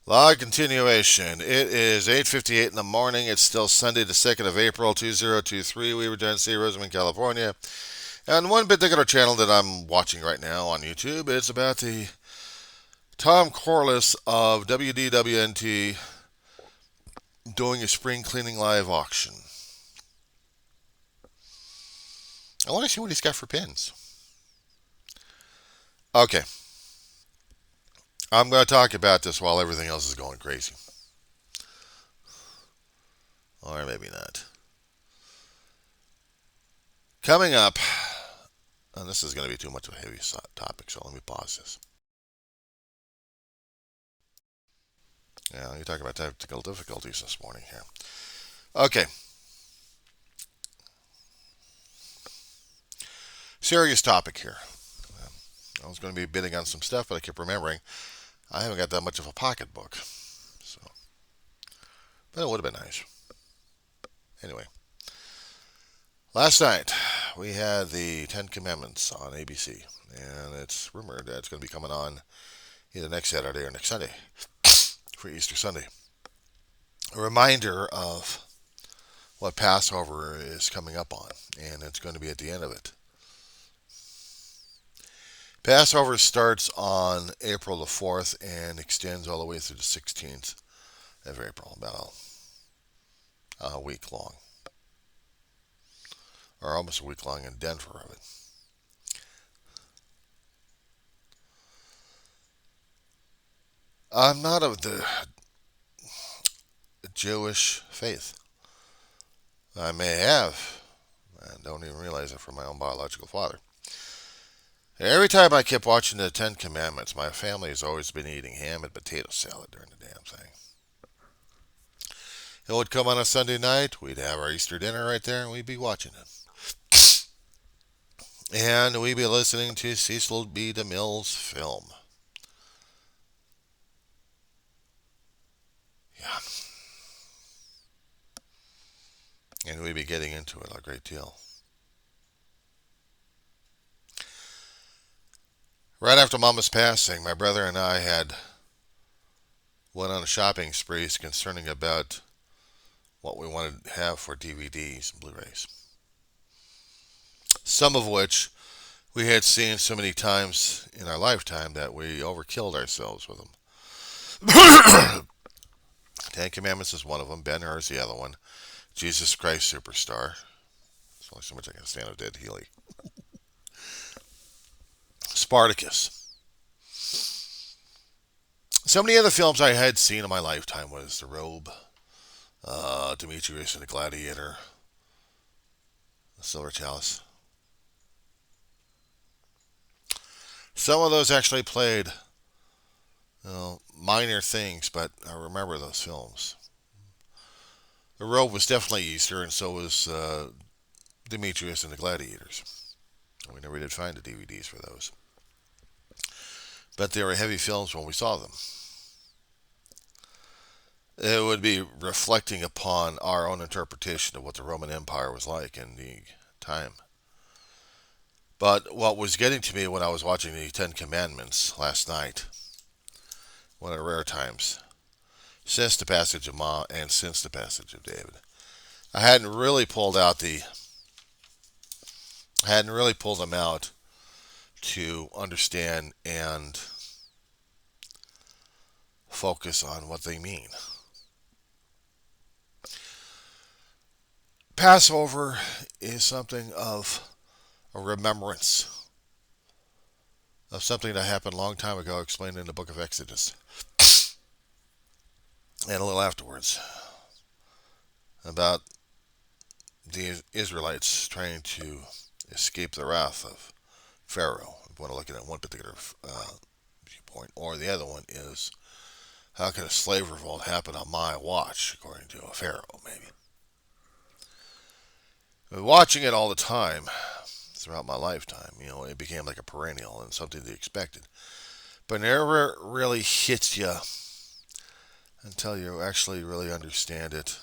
Log continuation. It is 8:58 in the morning. It's still Sunday, the 2nd of April, 2023. We were down in St. Rosamond, California. And one particular channel that I'm watching right now on YouTube is about the Tom Corliss of WDWNT doing a spring cleaning live auction. I want to see what he's got for pins. Okay, I'm going to talk about this while everything else is going crazy. Or maybe not. Coming up, and this is going to be too much of a heavy topic, so let me pause this. Yeah, you talk about technical difficulties this morning here. Okay, serious topic here. I was going to be bidding on some stuff, but I kept remembering I haven't got that much of a pocketbook. So, but it would have been nice. Anyway, last night we had the Ten Commandments on ABC, and it's rumored that it's going to be coming on either next Saturday or next Sunday for Easter Sunday. A reminder of what Passover is coming up on, and it's going to be at the end of it. Passover starts on April the 4th and extends all the way through the 16th of April, about a week long, or almost a week long in Denver of it. I'm not of the Jewish faith. I may have, and don't even realize it, from my own biological father. Every time I kept watching the Ten Commandments, my family has always been eating ham and potato salad during the damn thing. It would come on a Sunday night, we'd have our Easter dinner right there, and we'd be watching it. And we'd be listening to Cecil B. DeMille's film. Yeah. And we'd be getting into it a great deal. Right after Mama's passing, my brother and I had went on a shopping spree concerning about what we wanted to have for DVDs and Blu-rays. Some of which we had seen so many times in our lifetime that we overkilled ourselves with them. Ten Commandments is one of them. Ben Hur is the other one. Jesus Christ Superstar. There's only so much I can stand of Dead Healy. Spartacus. So many other films I had seen in my lifetime was The Robe, Demetrius and the Gladiator, The Silver Chalice. Some of those actually played minor things, but I remember those films. The Robe was definitely Easter, and so was Demetrius and the Gladiators. We never did find the DVDs for those. But they were heavy films when we saw them. It would be reflecting upon our own interpretation of what the Roman Empire was like in the time. But what was getting to me when I was watching the Ten Commandments last night, one of the rare times, since the passage of Ma and since the passage of David, I hadn't really pulled them out to understand and focus on what they mean. Passover is something of a remembrance of something that happened a long time ago, explained in the book of Exodus, and a little afterwards, about the Israelites trying to escape the wrath of Pharaoh. If you want to look at it one particular viewpoint, or the other one is how can a slave revolt happen on my watch, according to a Pharaoh, maybe. Watching it all the time throughout my lifetime, it became like a perennial and something to be expected. But it never really hits you until you actually really understand it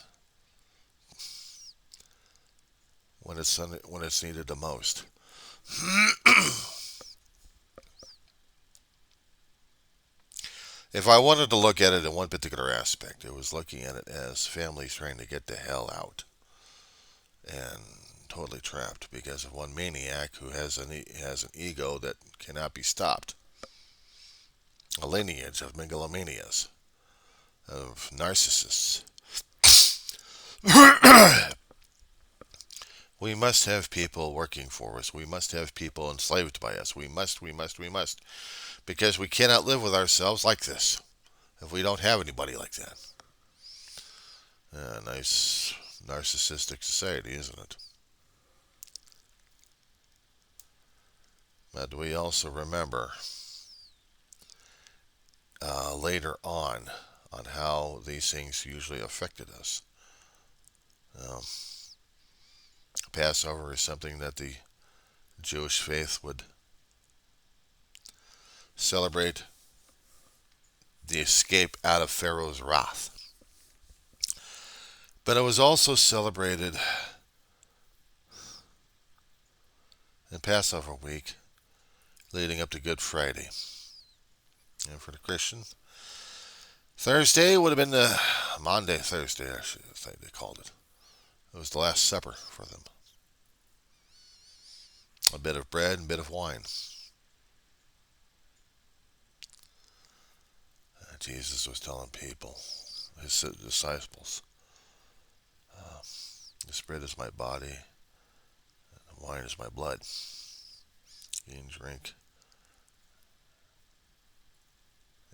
when it's needed the most. If I wanted to look at it in one particular aspect, it was looking at it as families trying to get the hell out and totally trapped because of one maniac who has an ego that cannot be stopped, a lineage of megalomanias, of narcissists. We must have people working for us. We must have people enslaved by us. We must. Because we cannot live with ourselves like this if we don't have anybody like that. Nice narcissistic society, isn't it? But we also remember later on how these things usually affected us. Um, Passover is something that the Jewish faith would celebrate the escape out of Pharaoh's wrath. But it was also celebrated in Passover week leading up to Good Friday. And for the Christians, Thursday would have been the Maundy Thursday, I should think they called it. It was the Last Supper for them. A bit of bread and a bit of wine. Jesus was telling people, his disciples, this bread is my body, and the wine is my blood. Eat and drink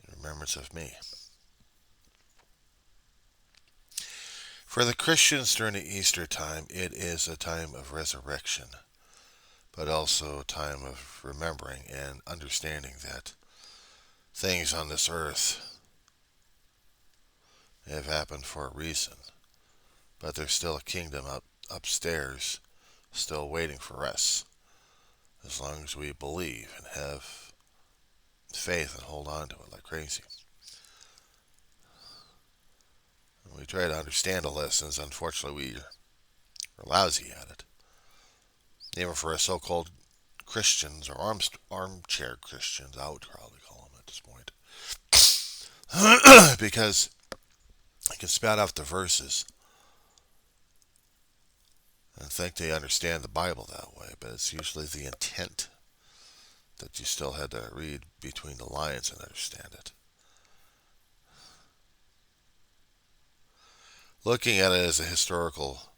in remembrance of me. For the Christians during the Easter time, it is a time of resurrection, but also a time of remembering and understanding that things on this earth have happened for a reason, but there's still a kingdom upstairs still waiting for us, as long as we believe and have faith and hold on to it like crazy. We try to understand the lessons. Unfortunately, we're lousy at it. Even for us so-called Christians, or armchair Christians, I would probably call them at this point. Because I can spout out the verses and think they understand the Bible that way, but it's usually the intent that you still had to read between the lines and understand it. Looking at it as a historical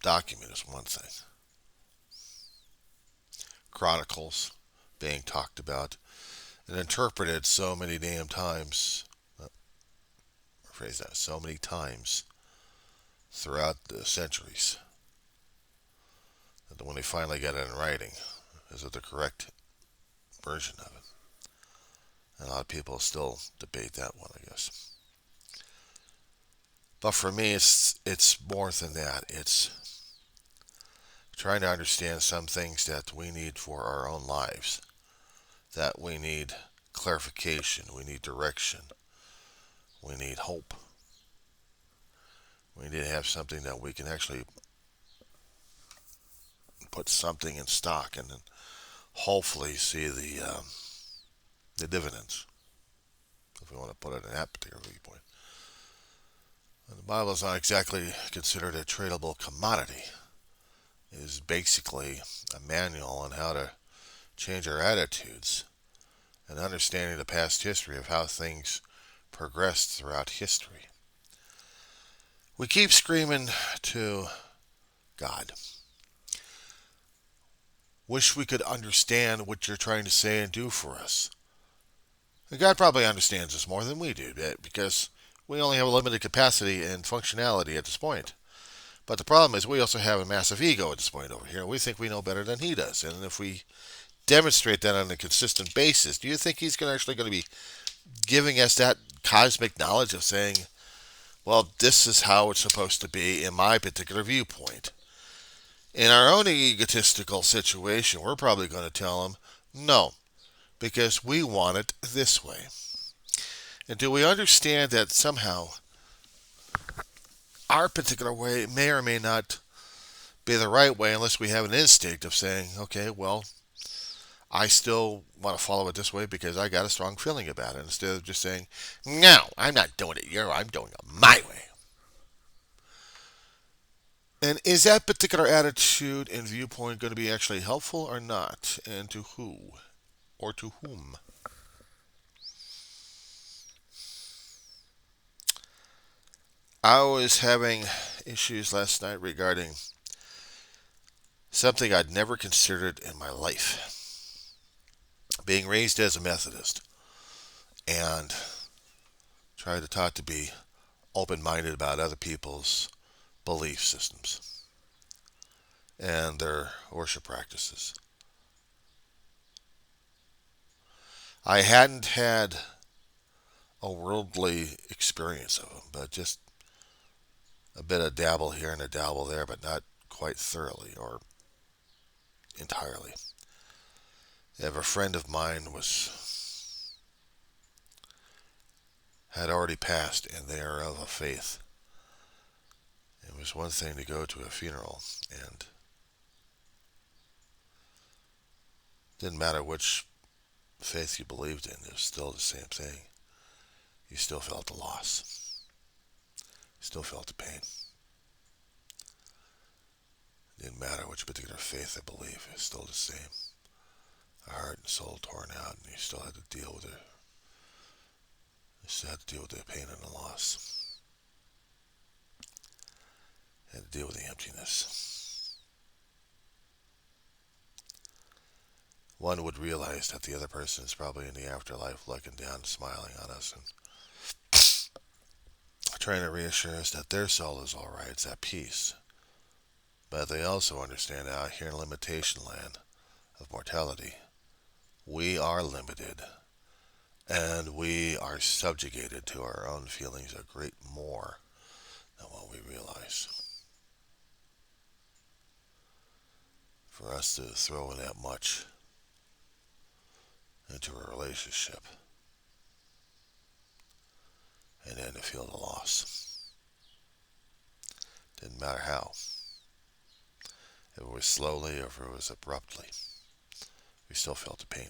document is one thing. Chronicles being talked about and interpreted so many damn times, rephrase that, so many times throughout the centuries, that when they finally got it in writing, is it the correct version of it? And a lot of people still debate that one, I guess. But for me, it's more than that. It's trying to understand some things that we need for our own lives, that we need clarification, we need direction, we need hope. We need to have something that we can actually put something in stock and then hopefully see the dividends, if we want to put it in that particular viewpoint. And the Bible is not exactly considered a tradable commodity. It is basically a manual on how to change our attitudes and understanding the past history of how things progressed throughout history. We keep screaming to God. Wish we could understand what you're trying to say and do for us. And God probably understands us more than we do, because we only have a limited capacity and functionality at this point. But the problem is we also have a massive ego at this point over here. We think we know better than he does. And if we demonstrate that on a consistent basis, do you think he's actually going to be giving us that cosmic knowledge of saying, well, this is how it's supposed to be in my particular viewpoint? In our own egotistical situation, we're probably going to tell him, no, because we want it this way. And do we understand that somehow our particular way may or may not be the right way unless we have an instinct of saying, okay, well, I still want to follow it this way because I got a strong feeling about it instead of just saying, no, I'm not doing it your way, I'm doing it my way. And is that particular attitude and viewpoint going to be actually helpful or not? And to who or to whom? I was having issues last night regarding something I'd never considered in my life. Being raised as a Methodist and trying to talk to be open minded about other people's belief systems and their worship practices. I hadn't had a worldly experience of them, but just a bit of dabble here and a dabble there, but not quite thoroughly or entirely. If a friend of mine had already passed and they are of a faith, it was one thing to go to a funeral and didn't matter which faith you believed in, it was still the same thing. You still felt the loss. You still felt the pain. It didn't matter which particular faith I believe, it's still the same. A heart and soul torn out, and you still had to deal with it. You still had to deal with the pain and the loss. You had to deal with the emptiness. One would realize that the other person is probably in the afterlife looking down, smiling on us, and trying to reassure us that their soul is all right, it's at peace. But they also understand out here in limitation land of mortality, we are limited and we are subjugated to our own feelings a great more than what we realize. For us to throw in that much into a relationship and then to feel the loss. Didn't matter how. If it was slowly or if it was abruptly, we still felt the pain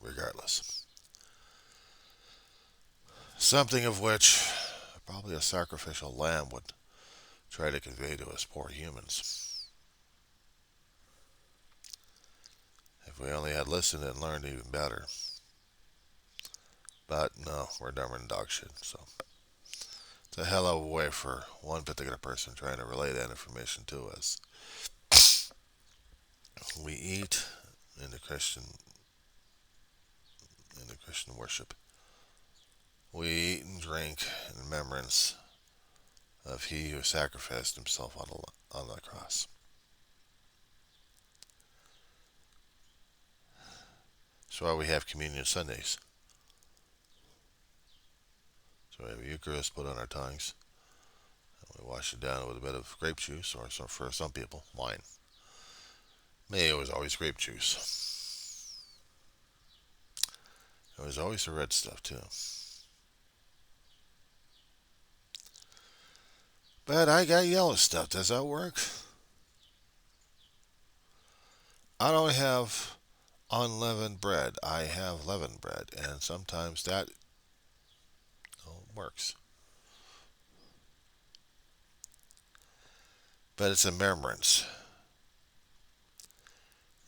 regardless. Something of which probably a sacrificial lamb would try to convey to us poor humans. If we only had listened and learned even better. But no, we're dumber than dog shit, so it's a hell of a way for one particular person trying to relay that information to us. We eat in the Christian worship. We eat and drink in remembrance of He who sacrificed Himself on the cross. That's why we have communion Sundays. So we have a Eucharist put on our tongues. And we wash it down with a bit of grape juice, or for some people, wine. Me, it was always grape juice. It was always the red stuff, too. But I got yellow stuff. Does that work? I don't have unleavened bread. I have leavened bread. And sometimes that works. But it's a remembrance.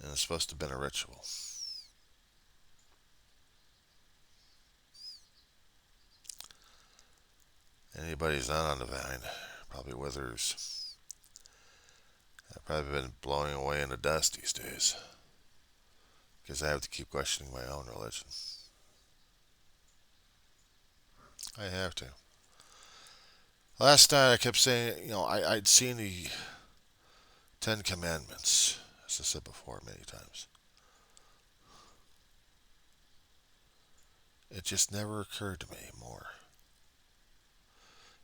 And it's supposed to have been a ritual. Anybody who's not on the vine probably withers. I've probably been blowing away in the dust these days. Because I have to keep questioning my own religion. I have to. Last night I kept saying, I'd seen the Ten Commandments, as I said before many times. It just never occurred to me more.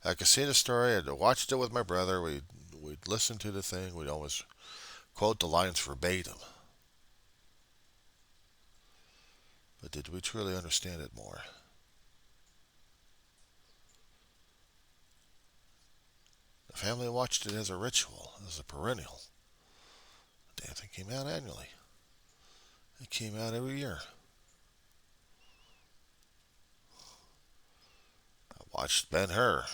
I could see the story. I'd watched it with my brother. We'd listen to the thing. We'd always quote the lines verbatim. But did we truly understand it more? The family watched it as a ritual, as a perennial. The damn thing came out annually. It came out every year. I watched Ben-Hur.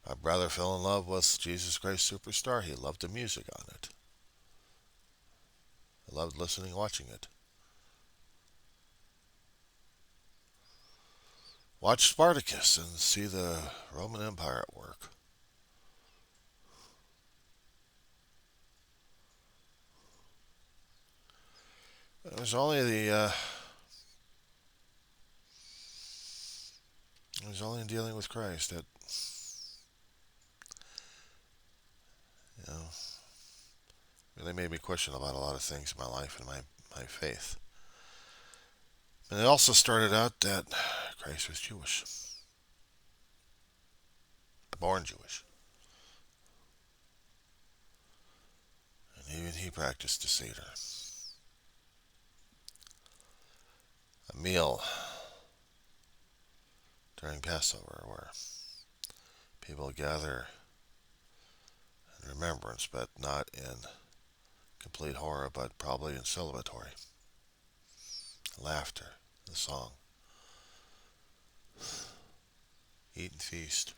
My brother fell in love with Jesus Christ Superstar. He loved the music on it. I loved listening, watching it. Watch Spartacus and see the Roman Empire at work. It was only it was only in dealing with Christ that you know really made me question about a lot of things in my life and my faith. And it also started out that Christ was Jewish, born Jewish, and even he practiced the Seder, a meal during Passover where people gather in remembrance, but not in complete horror, but probably in celebratory laughter, the song, eat and feast.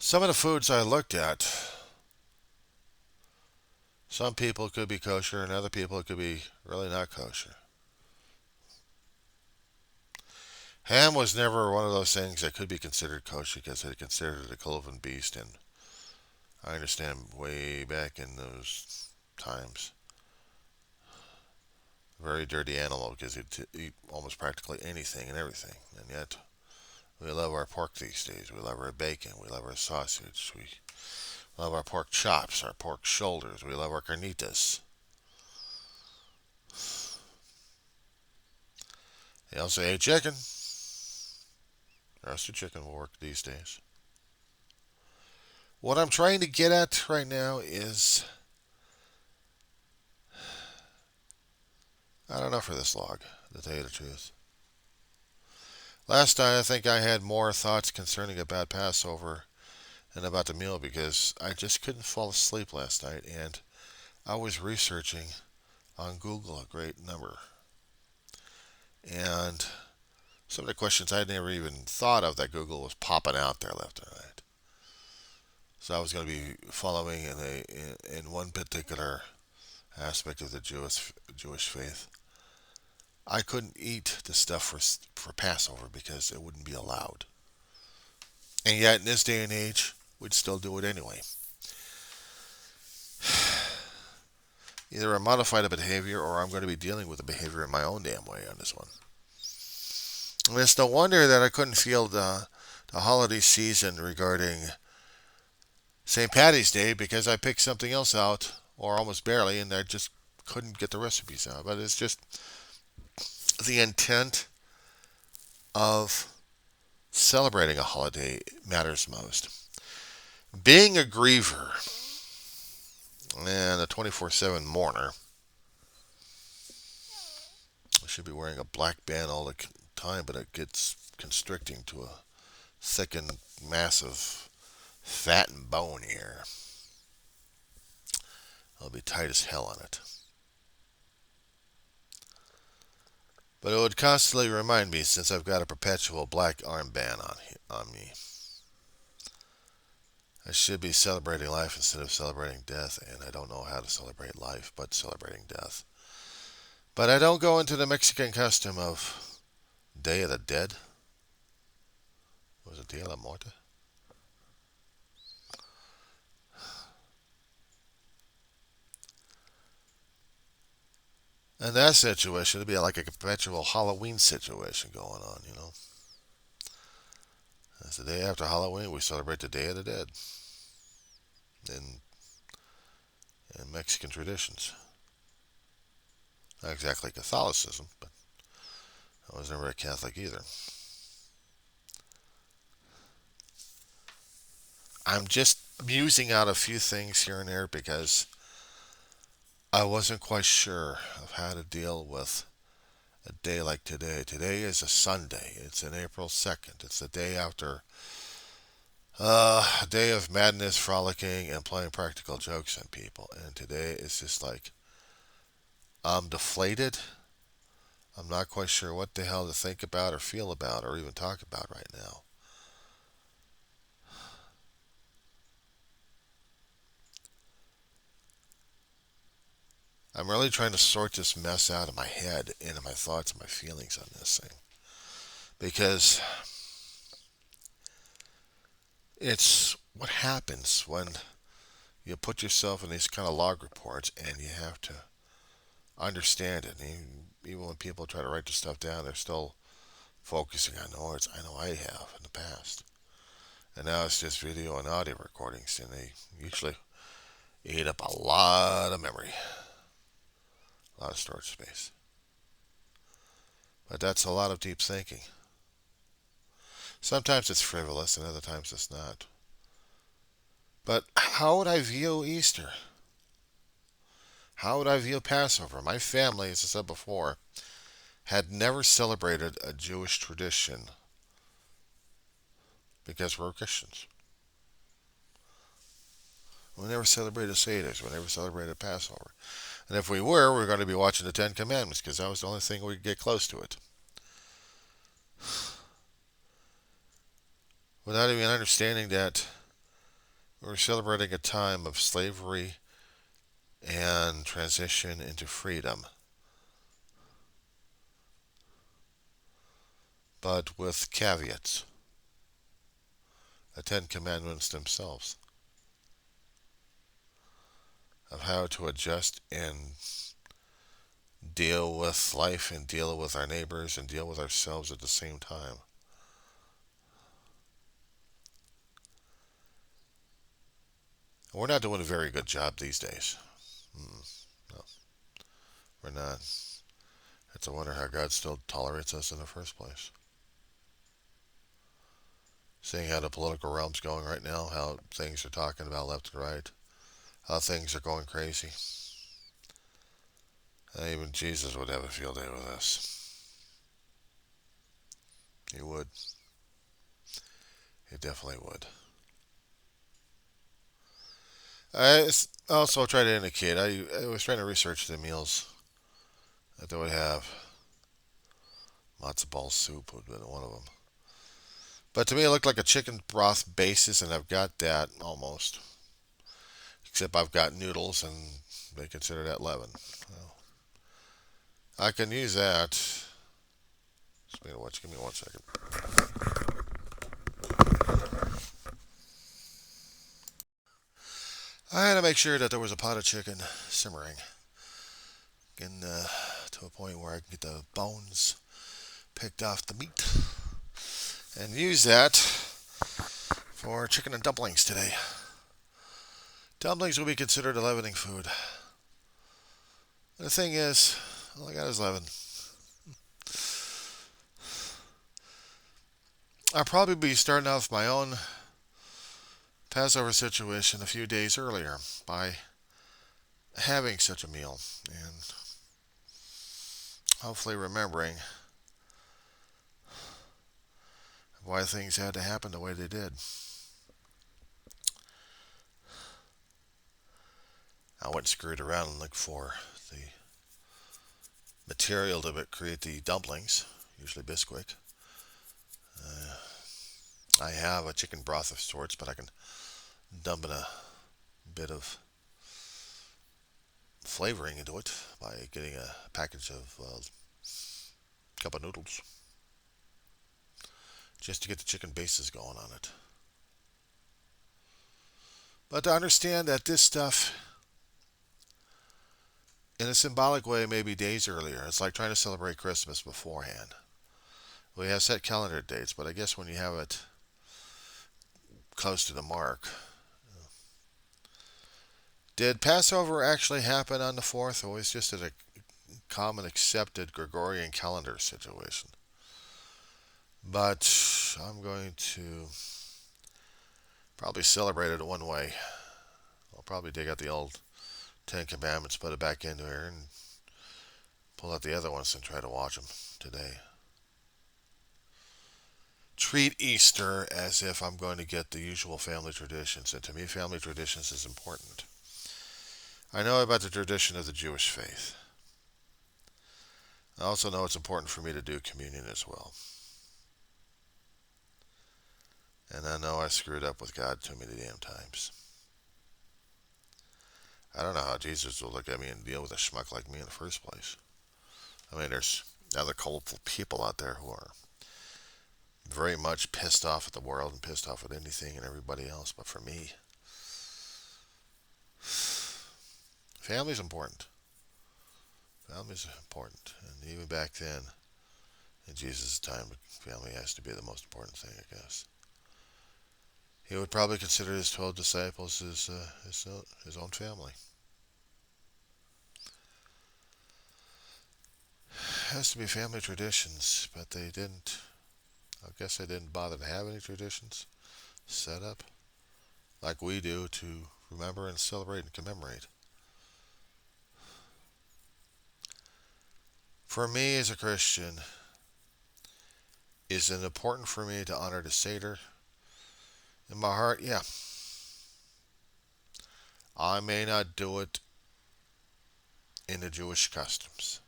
Some of the foods I looked at, some people could be kosher, and other people it could be really not kosher. Ham was never one of those things that could be considered kosher because they considered it a cloven beast, and I understand way back in those times, very dirty animal because he'd eat almost practically anything and everything, and yet we love our pork these days. We love our bacon. We love our sausage. We love our pork chops, our pork shoulders. We love our carnitas. They also ate chicken. Roasted chicken will work these days. What I'm trying to get at right now is I don't know for this log, to tell you the truth. Last night I think I had more thoughts concerning about Passover and about the meal because I just couldn't fall asleep last night and I was researching on Google a great number. And some of the questions I'd never even thought of that Google was popping out there left and right. So I was going to be following in one particular aspect of the Jewish faith. I couldn't eat the stuff for Passover because it wouldn't be allowed. And yet in this day and age, we'd still do it anyway. Either I modify the behavior or I'm going to be dealing with the behavior in my own damn way on this one. And it's no wonder that I couldn't feel the holiday season regarding St. Patty's Day because I picked something else out, or almost barely, and I just couldn't get the recipes out. But it's just the intent of celebrating a holiday matters most. Being a griever and a 24/7 mourner, I should be wearing a black band all the time, but it gets constricting to a thick and massive fat and bone here. I'll be tight as hell on it. But it would constantly remind me, since I've got a perpetual black armband on me, I should be celebrating life instead of celebrating death, and I don't know how to celebrate life but celebrating death. But I don't go into the Mexican custom of Day of the Dead. Was it Dia la Muerte? In that situation, it'd be like a perpetual Halloween situation going on, you know. It's the day after Halloween, we celebrate the Day of the Dead in, in Mexican traditions. Not exactly Catholicism, but I was never a Catholic either. I'm just musing out a few things here and there because I wasn't quite sure of how to deal with a day like today. Today is a Sunday. It's an April 2nd. It's the day after A day of madness, frolicking, and playing practical jokes on people. And today it's just like, I'm deflated. I'm not quite sure what the hell to think about or feel about or even talk about right now. I'm really trying to sort this mess out of my head into my thoughts and my feelings on this thing. Because it's what happens when you put yourself in these kind of log reports and you have to understand it. And even when people try to write the stuff down, they're still focusing on the words. I know I have in the past. And now it's just video and audio recordings, and they usually eat up a lot of memory, a lot of storage space. But that's a lot of deep thinking. Sometimes it's frivolous, and other times it's not. But how would I view Easter? How would I view Passover? My family, as I said before, had never celebrated a Jewish tradition because we're Christians. We never celebrated Seder's. We never celebrated Passover. And if we were going to be watching the Ten Commandments because that was the only thing we could get close to it. Without even understanding that we're celebrating a time of slavery and transition into freedom, but with caveats. The Ten Commandments themselves of how to adjust and deal with life and deal with our neighbors and deal with ourselves at the same time. We're not doing a very good job these days. No, we're not. It's a wonder how God still tolerates us in the first place. Seeing how the political realm's going right now, how things are talking about left and right, how things are going crazy. Even Jesus would have a field day with us. He would. He definitely would. I also try to indicate, I was trying to research the meals that they would have. Matzo ball soup would have been one of them. But to me, it looked like a chicken broth basis, and I've got that almost. Except I've got noodles, and they consider that leaven. Well, I can use that. Speaking of which, give me 1 second. I had to make sure that there was a pot of chicken simmering, getting to a point where I can get the bones picked off the meat and use that for chicken and dumplings today. Dumplings will be considered a leavening food. The thing is, all I got is leaven. I'll probably be starting off my own Passover situation a few days earlier by having such a meal and hopefully remembering why things had to happen the way they did. I went and screwed around and looked for the material to create the dumplings, usually Bisquick. I have a chicken broth of sorts, but I can dump in a bit of flavoring into it by getting a package of cup of noodles just to get the chicken bases going on it. But to understand that this stuff, in a symbolic way, may be days earlier. It's like trying to celebrate Christmas beforehand. We have set calendar dates, but I guess when you have it close to the mark. Did Passover actually happen on the 4th, or was it just a common accepted Gregorian calendar situation? But I'm going to probably celebrate it one way. I'll probably dig out the old Ten Commandments, put it back into here, and pull out the other ones and try to watch them today. treat Easter as if I'm going to get the usual family traditions. And to me, family traditions is important. I know about the tradition of the Jewish faith. I also know it's important for me to do communion as well. And I know I screwed up with God too many damn times. I don't know how Jesus will look at me and deal with a schmuck like me in the first place. I mean, there's other colorful people out there who are very much pissed off at the world and pissed off at anything and everybody else. But for me, family's important. Family's important. And even back then, in Jesus' time, family has to be the most important thing, I guess. He would probably consider his 12 disciples his own family. It has to be family traditions, but they didn't. I guess they didn't bother to have any traditions set up like we do to remember and celebrate and commemorate. For me as a Christian, is it important for me to honor the Seder? In my heart, yeah. I may not do it in the Jewish customs.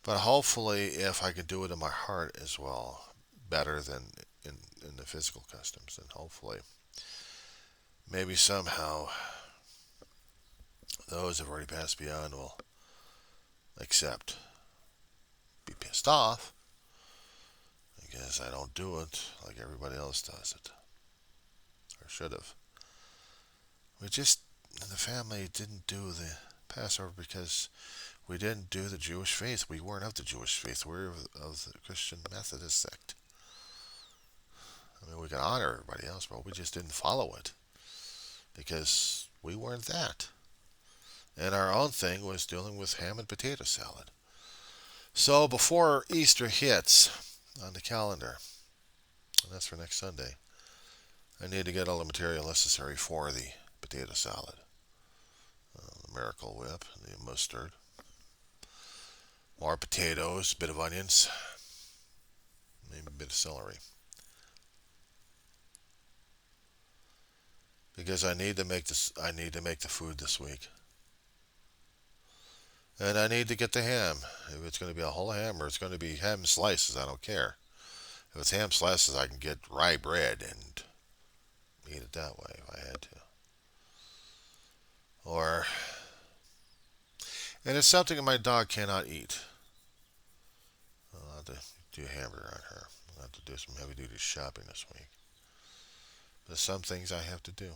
But hopefully, if I can do it in my heart as well, better than in the physical customs, then hopefully, maybe somehow, those who have already passed beyond will accept. Be pissed off because I don't do it like everybody else does it, or should have. We just, in the family, didn't do the Passover because we didn't do the Jewish faith. We weren't of the Jewish faith. We were of the Christian Methodist sect. I mean, we can honor everybody else, but we just didn't follow it because we weren't that. And our own thing was dealing with ham and potato salad. So before Easter hits on the calendar, and that's for next Sunday, I need to get all the material necessary for the potato salad. The Miracle Whip, the mustard, more potatoes, a bit of onions, maybe a bit of celery. Because I need to make this. I need to make the food this week, and I need to get the ham. If it's going to be a whole ham or it's going to be ham slices, I don't care. If it's ham slices, I can get rye bread and eat it that way if I had to. Or, and it's something that my dog cannot eat. I'll have to do a hamburger on her. I'll have to do some heavy duty shopping this week. There's some things I have to do.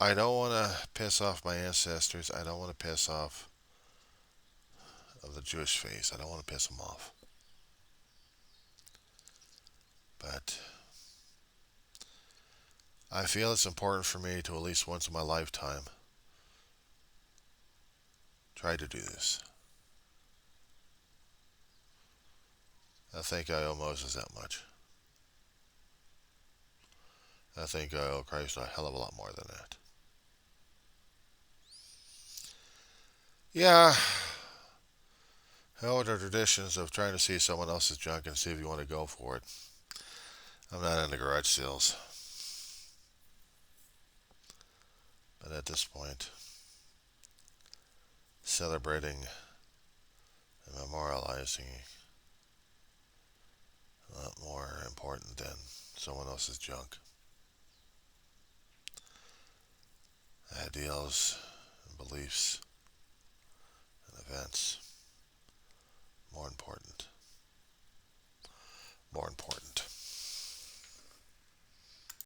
I don't want to piss off my ancestors. I don't want to piss off of the Jewish faith. I don't want to piss them off. But I feel it's important for me to at least once in my lifetime try to do this. I think I owe Moses that much. I think I owe Christ a hell of a lot more than that. Yeah, hell, the traditions of trying to see someone else's junk and see if you want to go for it. I'm not into garage sales. But at this point, celebrating and memorializing a lot more important than someone else's junk. Ideals and beliefs and events.